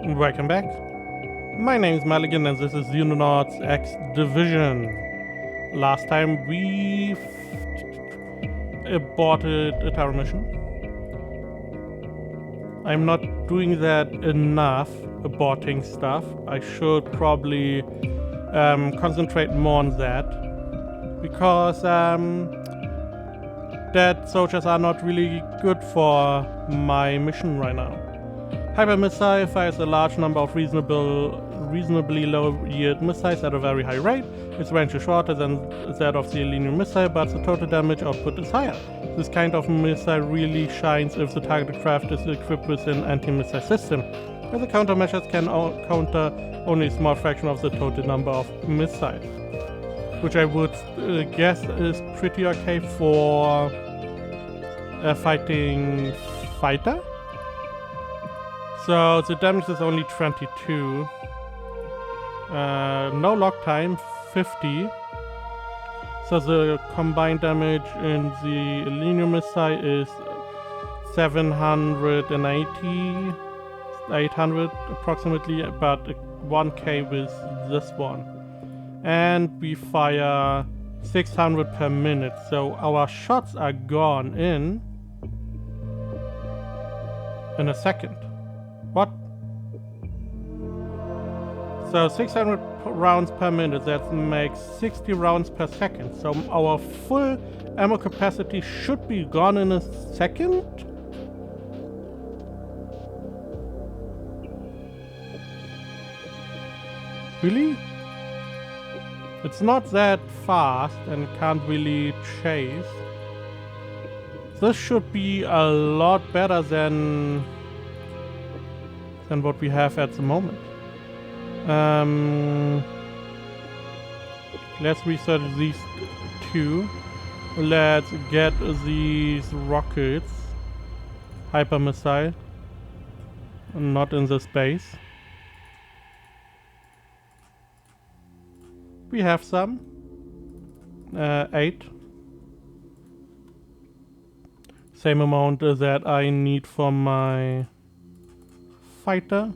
Welcome back. My name is Muligan and this is Xenonauts X-Divison. Last time we aborted a tower mission. I'm not doing that enough, aborting stuff. I should probably concentrate more on that. Because dead soldiers are not really good for my mission right now. Hyper missile fires a large number of reasonably low yield missiles at a very high rate. Its range is shorter than that of the linear missile, but the total damage output is higher. This kind of missile really shines if the targeted craft is equipped with an anti-missile system, where the countermeasures can counter only a small fraction of the total number of missiles. Which I would guess is pretty okay for a fighting fighter. So the damage is only 22. No lock time, 50. So the combined damage in the linear missile is 780, 800 approximately, but 1k with this one. And we fire 600 per minute, so our shots are gone in a second. What? So 600 rounds per minute, that makes 60 rounds per second. So our full ammo capacity should be gone in a second? Really? It's not that fast and can't really chase. This should be a lot better than what we have at the moment. Let's research these two. Let's get these rockets. Hyper missile. Not in this base. We have some. 8. Same amount that I need for my fighter.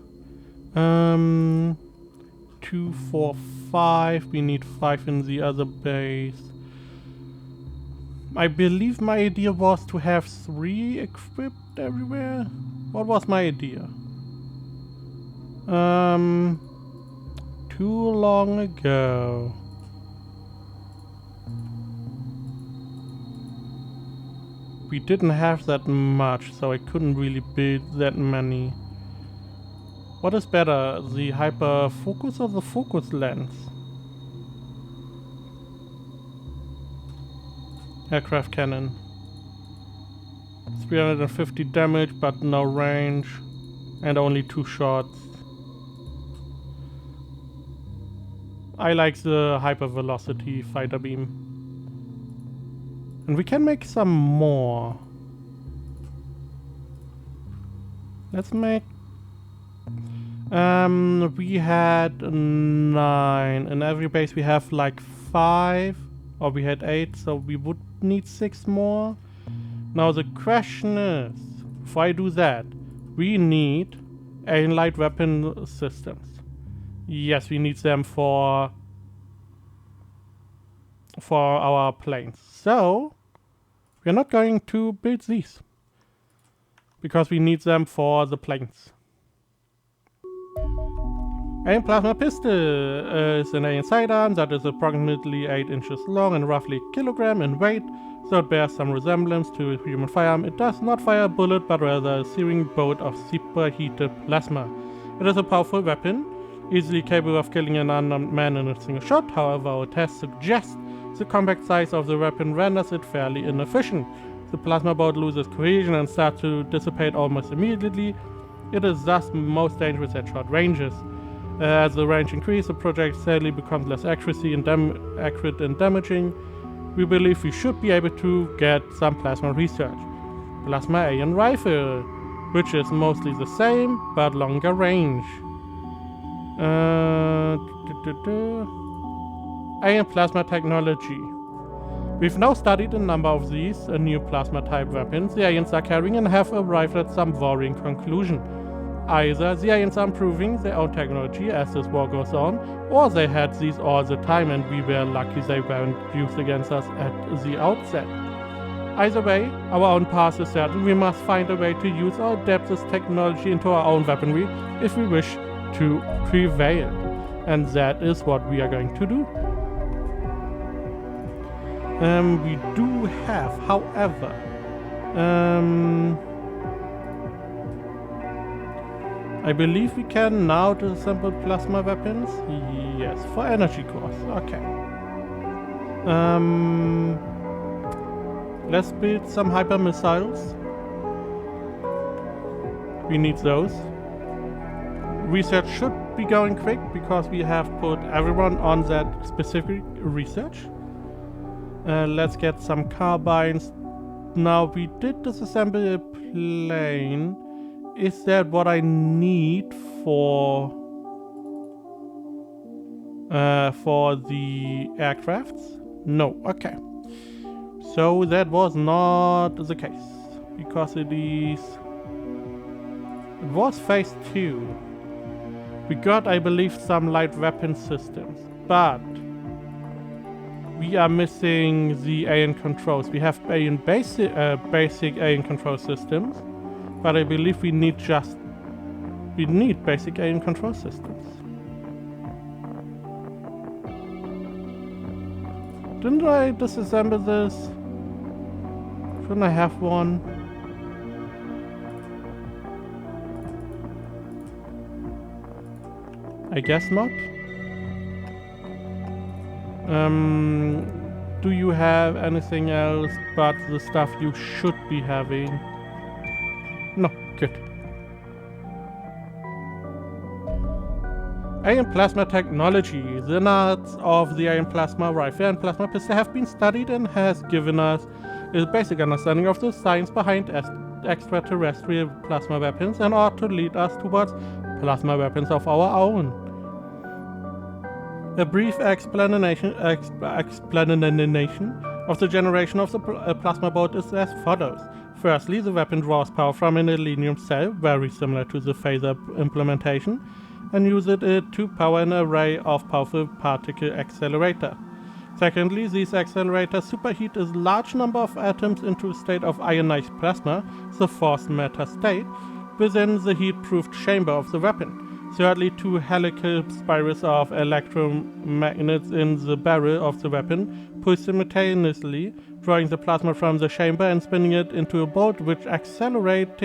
2, 4, 5. We need 5 in the other base. I believe my idea was to have 3 equipped everywhere. What was my idea? Too long ago. We didn't have that much, so I couldn't really build that many. What is better, the hyper focus or the focus lens? Aircraft cannon. 350 damage, but no range, and only 2 shots. I like the hyper velocity fighter beam. And we can make some more. Let's make... we had 9. In every base we have like 5. Or we had 8, so we would need 6 more. Now the question is, before I do that, we need alien light weapon systems. Yes, we need them for our planes. So we're not going to build these because we need them for the planes. Alien plasma pistol is an alien sidearm that is approximately 8 inches long and roughly a kilogram in weight, so it bears some resemblance to a human firearm. It does not fire a bullet, but rather a searing bolt of superheated plasma. It is a powerful weapon, easily capable of killing an unarmed man in a single shot. However, our tests suggest the compact size of the weapon renders it fairly inefficient. The plasma bolt loses cohesion and starts to dissipate almost immediately. It is thus most dangerous at short ranges. As the range increases, the project sadly becomes less accurate and damaging. We believe we should be able to get some plasma research. Plasma alien rifle, which is mostly the same but longer range. Alien plasma technology. We've now studied a number of these new plasma type weapons the aliens are carrying and have arrived at some worrying conclusion. Either the aliens are improving their own technology as this war goes on, or they had these all the time and we were lucky they weren't used against us at the outset. Either way, our own path is certain. We must find a way to use or adapt this technology into our own weaponry if we wish to prevail. And that is what we are going to do. We do have, however, I believe we can now disassemble plasma weapons. Yes, for energy cores. Okay. Let's build some hyper missiles. We need those. Research should be going quick because we have put everyone on that specific research. Let's get some carbines. Now we did disassemble a plane. Is that what I need for the aircrafts? No. Okay. So that was not the case because it was phase 2. We got, I believe, some light weapon systems, but we are missing the alien controls. We have basic alien control systems, but I believe we need basic alien control systems. Didn't I disassemble this? Shouldn't I have one? I guess not. Do you have anything else but the stuff you should be having? No, good. Alien plasma technology. The nuts of the alien plasma rifle and plasma pistol have been studied and has given us a basic understanding of the science behind extraterrestrial plasma weapons and ought to lead us towards plasma weapons of our own. A brief explanation of the generation of the plasma bolt is as follows. Firstly, the weapon draws power from an aluminium cell, very similar to the phaser implementation, and uses it to power an array of powerful particle accelerator. Secondly, these accelerators superheat a large number of atoms into a state of ionized plasma, the forced matter state, within the heat-proofed chamber of the weapon. Thirdly, 2 helical spirals of electromagnets in the barrel of the weapon pull simultaneously, drawing the plasma from the chamber and spinning it into a bolt which accelerates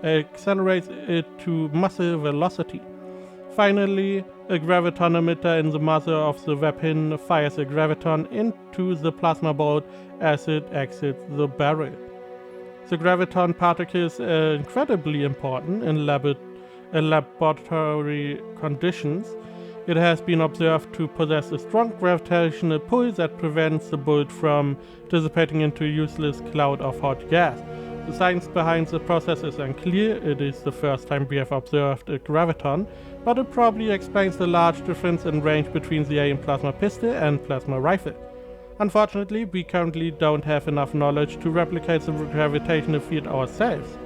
it to massive velocity. Finally, a graviton emitter in the muzzle of the weapon fires a graviton into the plasma bolt as it exits the barrel. The graviton particle is incredibly important in laboratory conditions. It has been observed to possess a strong gravitational pull that prevents the bolt from dissipating into a useless cloud of hot gas. The science behind the process is unclear. It is the first time we have observed a graviton, but it probably explains the large difference in range between the alien plasma pistol and plasma rifle. Unfortunately, we currently don't have enough knowledge to replicate the gravitational field ourselves,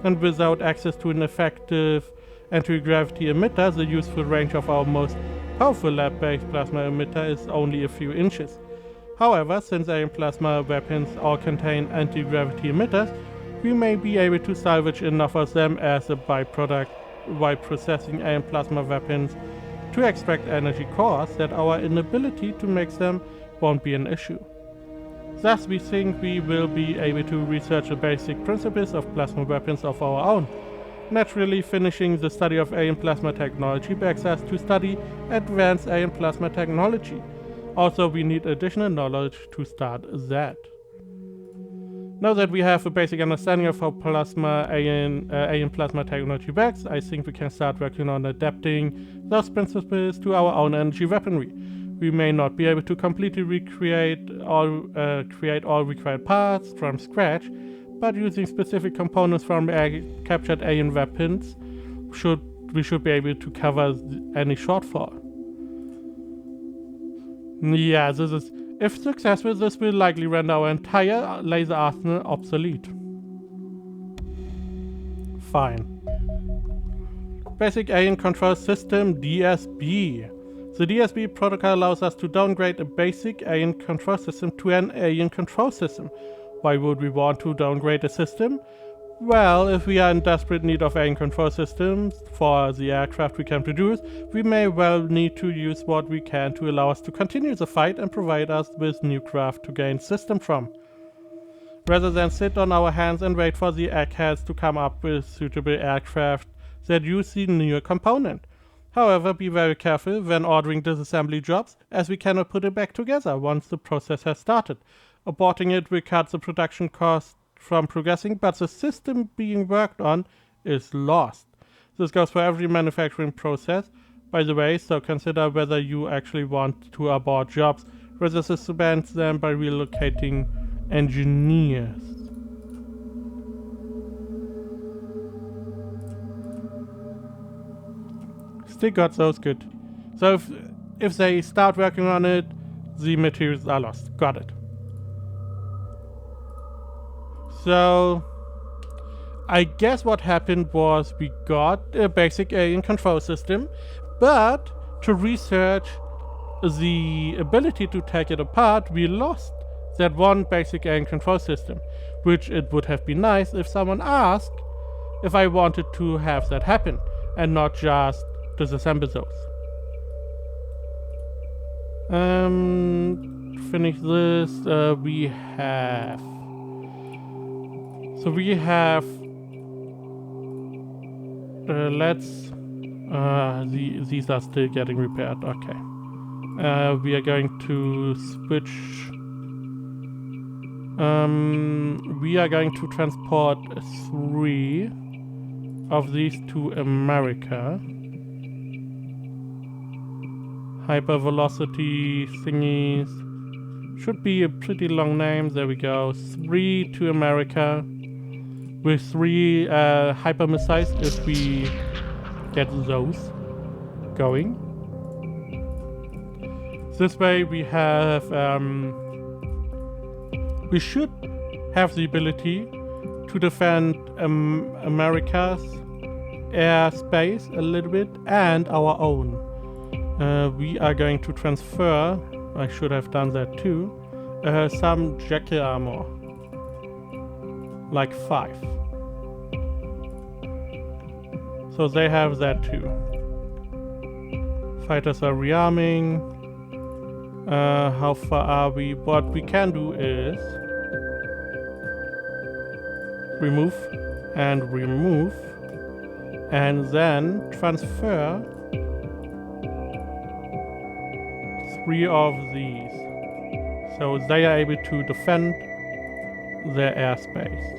and without access to an effective anti-gravity emitter, the useful range of our most powerful lab-based plasma emitter is only a few inches. However, since alien plasma weapons all contain anti-gravity emitters, we may be able to salvage enough of them as a byproduct while processing alien plasma weapons to extract energy cores that our inability to make them won't be an issue. Thus, we think we will be able to research the basic principles of plasma weapons of our own. Naturally, finishing the study of alien plasma technology begs us to study advanced alien plasma technology. Also, we need additional knowledge to start that. Now that we have a basic understanding of how alien plasma technology works, I think we can start working on adapting those principles to our own energy weaponry. We may not be able to completely create all required parts from scratch, but using specific components from captured alien weapons, we should be able to cover any shortfall. Yeah, if successful, this will likely render our entire laser arsenal obsolete. Fine. Basic Alien Control System DSB. The DSB protocol allows us to downgrade a basic alien control system to an alien control system. Why would we want to downgrade a system? Well, if we are in desperate need of alien control systems for the aircraft we can produce, we may well need to use what we can to allow us to continue the fight and provide us with new craft to gain system from, rather than sit on our hands and wait for the eggheads to come up with suitable aircraft that use the newer component. However, be very careful when ordering disassembly jobs, as we cannot put it back together once the process has started. Aborting it will cut the production cost from progressing, but the system being worked on is lost. This goes for every manufacturing process, by the way, so consider whether you actually want to abort jobs, rather than suspend them by relocating engineers. Still got those, good. So if they start working on it, the materials are lost. Got it. So I guess what happened was we got a basic alien control system, but to research the ability to take it apart, we lost that one basic alien control system, which it would have been nice if someone asked if I wanted to have that happen and not just disassemble those. Finish this. We have these are still getting repaired. Okay. We are going to switch. We are going to transport 3 of these to America. Hypervelocity thingies. Should be a pretty long name. There we go. 3 to America. With 3 hyper missiles if we get those going. This way we have we should have the ability to defend America's airspace a little bit and our own. We are going to transfer, I should have done that too, some jacket armor. Like 5. So they have that too. Fighters are rearming. How far are we? What we can do is remove, and then transfer 3 of these. So they are able to defend their airspace.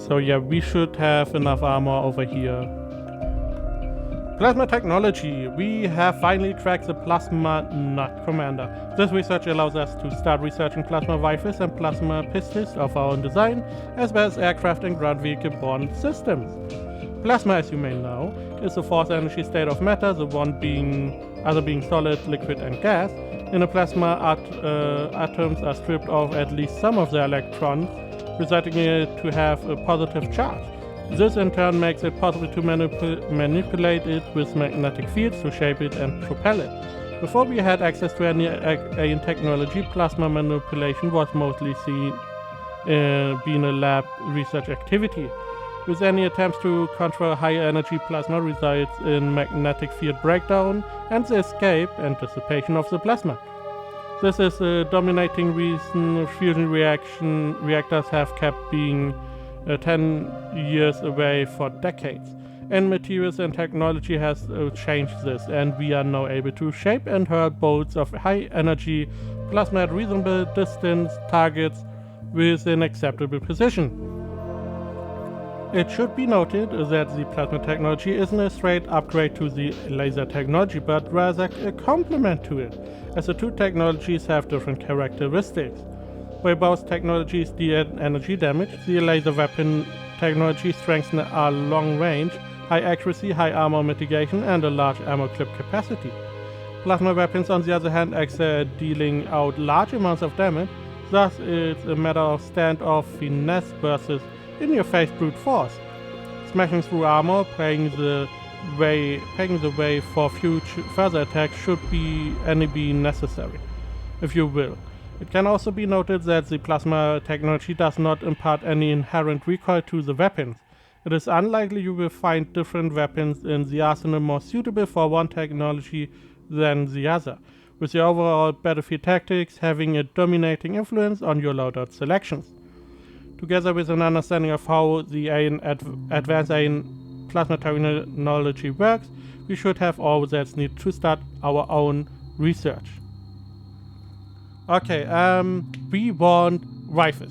So yeah, we should have enough armor over here. Plasma technology. We have finally cracked the plasma nut, Commander. This research allows us to start researching plasma rifles and plasma pistols of our own design, as well as aircraft and ground vehicle-borne systems. Plasma, as you may know, is the fourth energy state of matter, the other being solid, liquid, and gas. In a plasma, atoms are stripped of at least some of their electrons, resulting in it to have a positive charge. This in turn makes it possible to manipulate it with magnetic fields to shape it and propel it. Before we had access to any alien technology, plasma manipulation was mostly seen being a lab research activity. With any attempts to control high energy plasma results in magnetic field breakdown and the escape and dissipation of the plasma. This is a dominating reason fusion reactors have kept being 10 years away for decades. And materials and technology has changed this, and we are now able to shape and hurl bolts of high energy plasma at reasonable distance targets with an acceptable precision. It should be noted that the plasma technology isn't a straight upgrade to the laser technology, but rather a complement to it, as the two technologies have different characteristics. Where both technologies deal energy damage, the laser weapon technology strengthens our long range, high accuracy, high armor mitigation, and a large ammo clip capacity. Plasma weapons, on the other hand, excel at dealing out large amounts of damage, Thus, it's a matter of standoff finesse versus in-your-face brute force. Smashing through armor, paving the way for further attacks should be necessary, if you will. It can also be noted that the plasma technology does not impart any inherent recoil to the weapons. It is unlikely you will find different weapons in the arsenal more suitable for one technology than the other, with the overall battlefield tactics having a dominating influence on your loadout selections. Together with an understanding of how the advanced AN plasma technology works, we should have all that's needed to start our own research. Okay, we want rifles.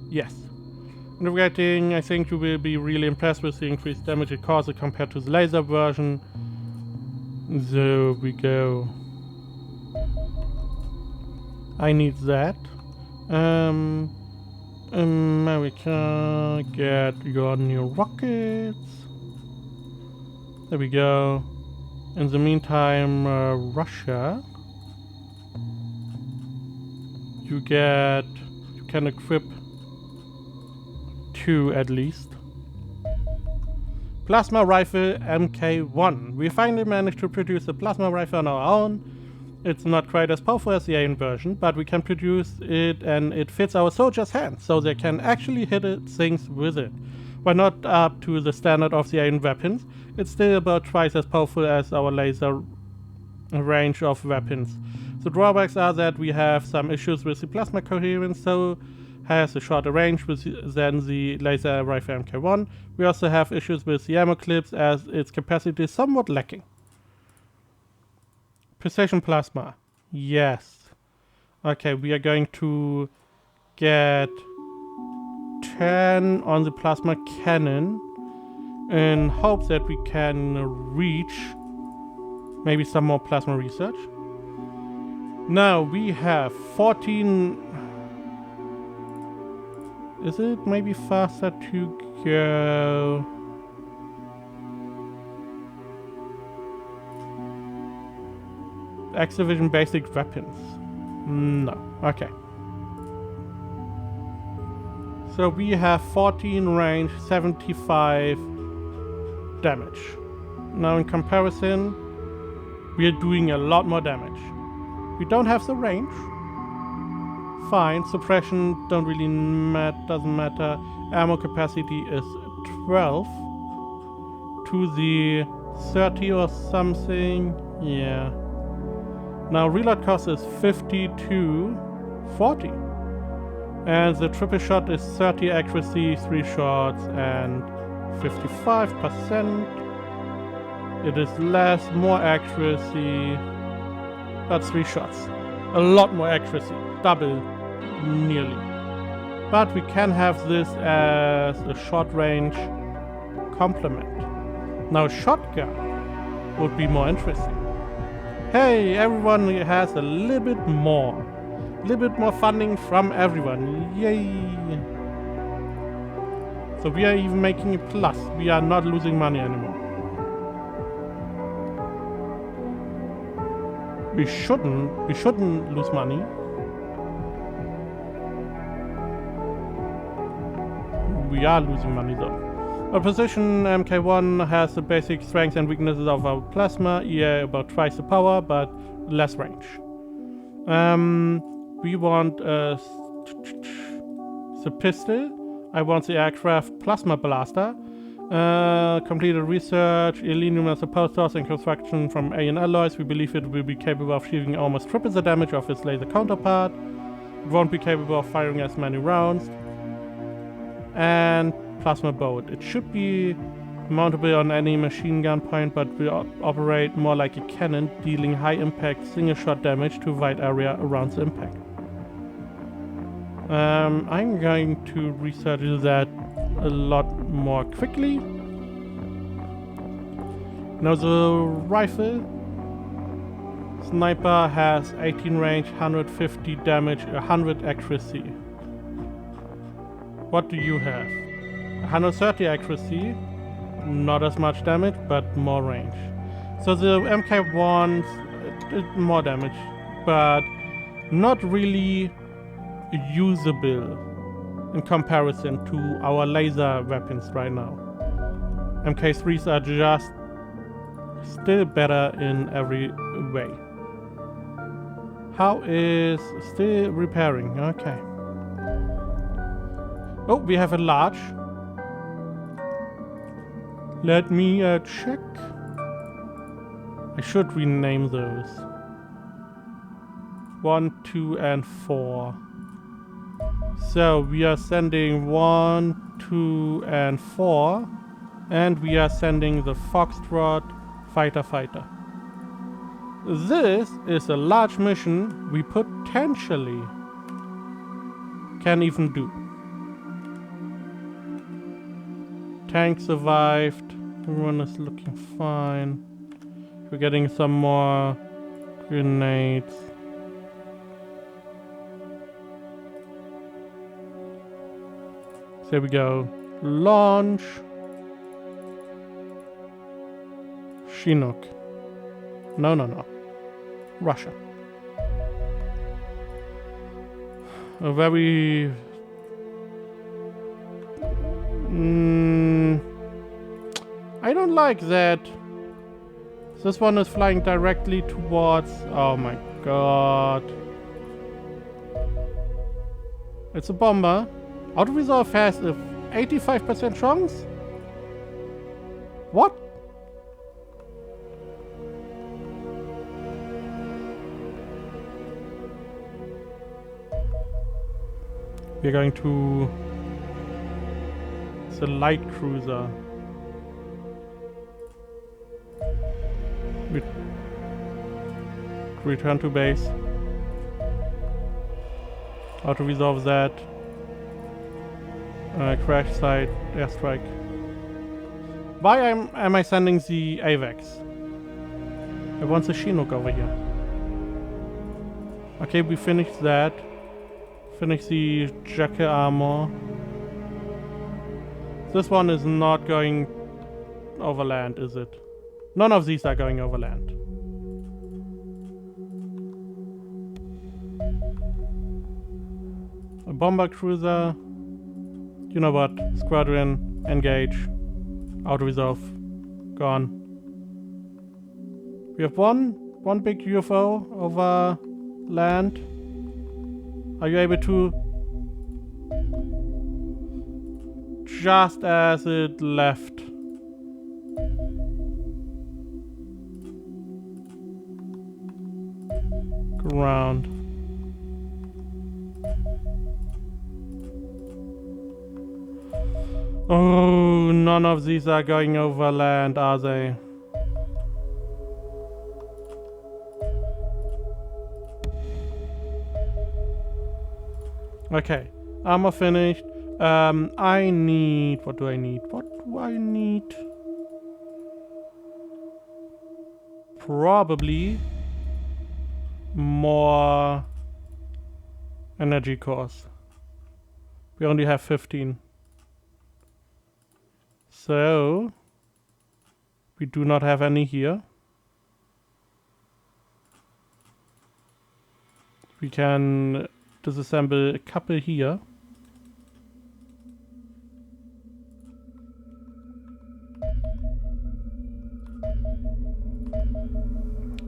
Yes. Navigating, I think you will be really impressed with the increased damage it causes compared to the laser version. There we go. I need that. America, get your new rockets. There we go. In the meantime, Russia. You can equip 2 at least. Plasma rifle MK1. We finally managed to produce a plasma rifle on our own. It's not quite as powerful as the AN version, but we can produce it and it fits our soldiers' hands, so they can actually hit things with it. While not up to the standard of the AN weapons, it's still about twice as powerful as our laser range of weapons. The drawbacks are that we have some issues with the plasma coherence, so has a shorter range than the laser rifle MK1. We also have issues with the ammo clips as its capacity is somewhat lacking. Precision plasma. Yes. Okay, we are going to get 10 on the plasma cannon in hopes that we can reach maybe some more plasma research. Now we have 14. Is it maybe faster to go? X-Division basic weapons. No. Okay. So we have 14 range, 75 damage. Now in comparison, we are doing a lot more damage. We don't have the range. Fine. Suppression doesn't matter. Ammo capacity is 12 to the 30 or something. Yeah. Now reload cost is 50 to 40. And the triple shot is 30 accuracy, 3 shots and 55%. It is less, more accuracy, but 3 shots. A lot more accuracy, double nearly. But we can have this as a short range complement. Now shotgun would be more interesting. Hey, everyone has a little bit more funding from everyone. Yay! So we are even making a plus. We are not losing money anymore. We shouldn't lose money. We are losing money though. Our position MK1 has the basic strengths and weaknesses of our plasma, about twice the power, but less range. We want the pistol. I want the aircraft plasma blaster. Completed research, aluminum as a power source and construction from AN alloys. We believe it will be capable of shielding almost triple the damage of its laser counterpart. It won't be capable of firing as many rounds. And plasma bolt. It should be mountable on any machine gun point, but will operate more like a cannon, dealing high impact single shot damage to a wide area around the impact. I'm going to research that a lot more quickly. Now the rifle. Sniper has 18 range, 150 damage, 100 accuracy. What do you have? 130 accuracy, not as much damage, but more range. So the MK1's more damage, but not really usable in comparison to our laser weapons right now. MK3s are just still better in every way. How is still repairing? Okay. Oh, we have a large. Let me check. I should rename those. 1, 2, and 4. So we are sending 1, 2, and 4. And we are sending the Foxtrot fighter. This is a large mission we potentially can even do. Tank survived. Everyone is looking fine. We're getting some more grenades. There we go. Launch. Chinook. No. Russia. A very... I don't like that. This one is flying directly towards... Oh my god. It's a bomber. Auto-resolve has a 85% chance? What? We're going to... It's a light cruiser. Return to base. Auto-resolve that. Crash site, airstrike. Why am I sending the AVAX? I want the Chinook over here. Okay, we finished that. Finish the jacket armor. This one is not going overland, is it? None of these are going overland. A bomber cruiser. You know what? Squadron, engage. Auto-resolve. Gone. We have one big UFO over land. Are you able to? Just as it left. Ground. Oh, none of these are going over land, are they? Okay, armor finished. I need... What do I need? What do I need? Probably more energy cores. We only have 15. So we do not have any here. We can disassemble a couple here.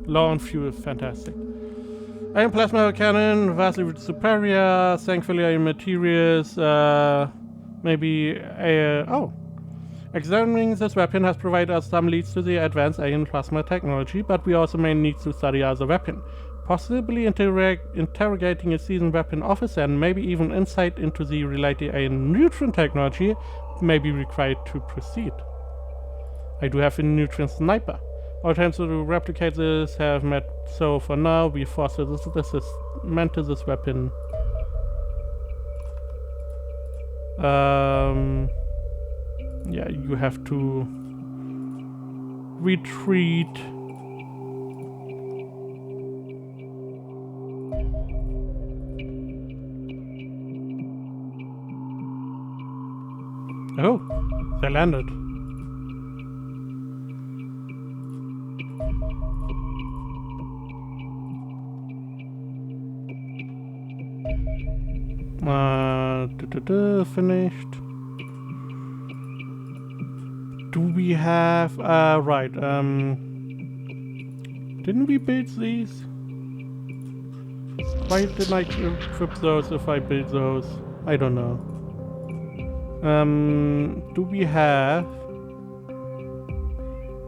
Low on fuel, fantastic. Iron plasma cannon, vastly superior. Thankfully, iron materials. Maybe a... Oh. Examining this weapon has provided us some leads to the advanced iron plasma technology, but we also may need to study other weapon. Possibly interrogating a seasoned weapon officer and maybe even insight into the related iron neutron technology may be required to proceed. I do have a neutron sniper. All attempts to replicate this have met, so for now we foster this dismantle this weapon. Yeah, you have to retreat. Oh, they landed. Finished. Do we have... right, didn't we build these? Why didn't I equip those if I build those? I don't know. Do we have...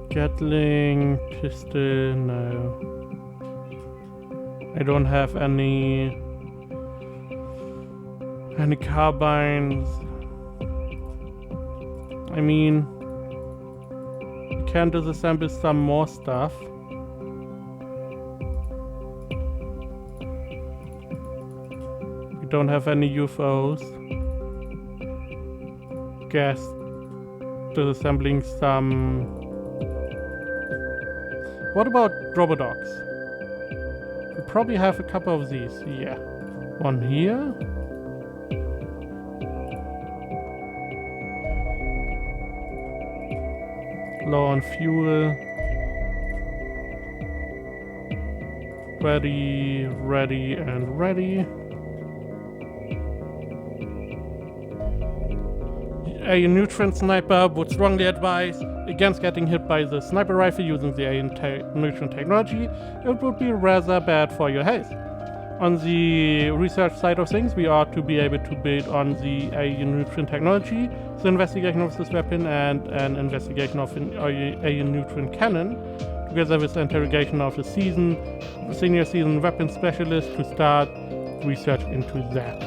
Gatling, pistol? No. I don't have any carbines. I mean, we can disassemble some more stuff. We don't have any UFOs. Guess disassembling some. What about Robodogs? We probably have a couple of these. Yeah, one here. Low on fuel. Ready, ready, and ready. A nutrient sniper would strongly advise against getting hit by the sniper rifle using the nutrient technology. It would be rather bad for your health. On the research side of things, we are to be able to build on the nutrient technology, the investigation of this weapon, and an investigation of an nutrient cannon, together with the interrogation of a senior season weapons specialist to start research into that.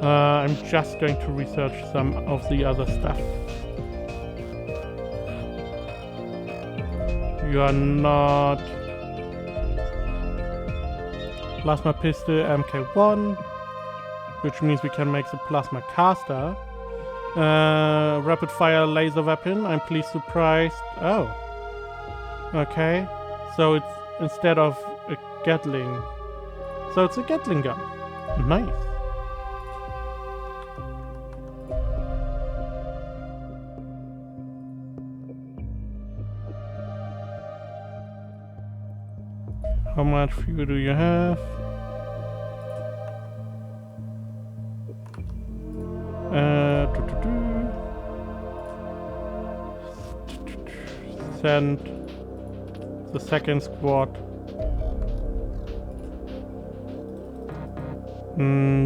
I'm just going to research some of the other stuff. You are not... Plasma pistol MK1, which means we can make the plasma caster. Rapid fire laser weapon, I'm pleased surprised. Oh. Okay. So it's instead of a Gatling. So it's a Gatling gun. Nice. How much fuel do you have? Send the second squad.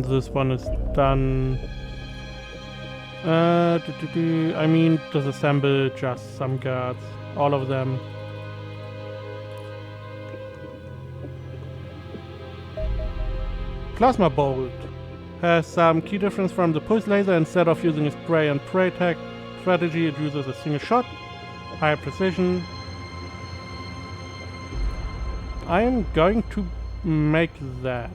This one is done. I mean, disassemble just some guards. All of them. Plasma bolt has some key difference from the pulse laser. Instead of using a spray and pray tech strategy, it uses a single shot, higher precision. I am going to make that.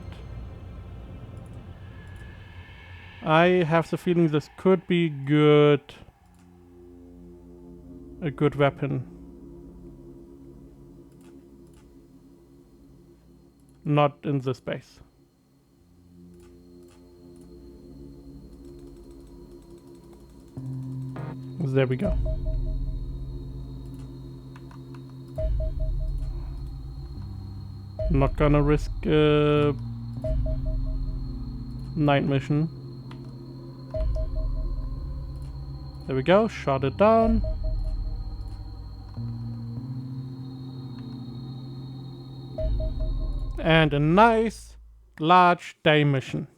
I have the feeling this could be good. A good weapon. Not in this space. There we go. Not gonna risk a night mission. There we go, shot it down. And a nice large day mission.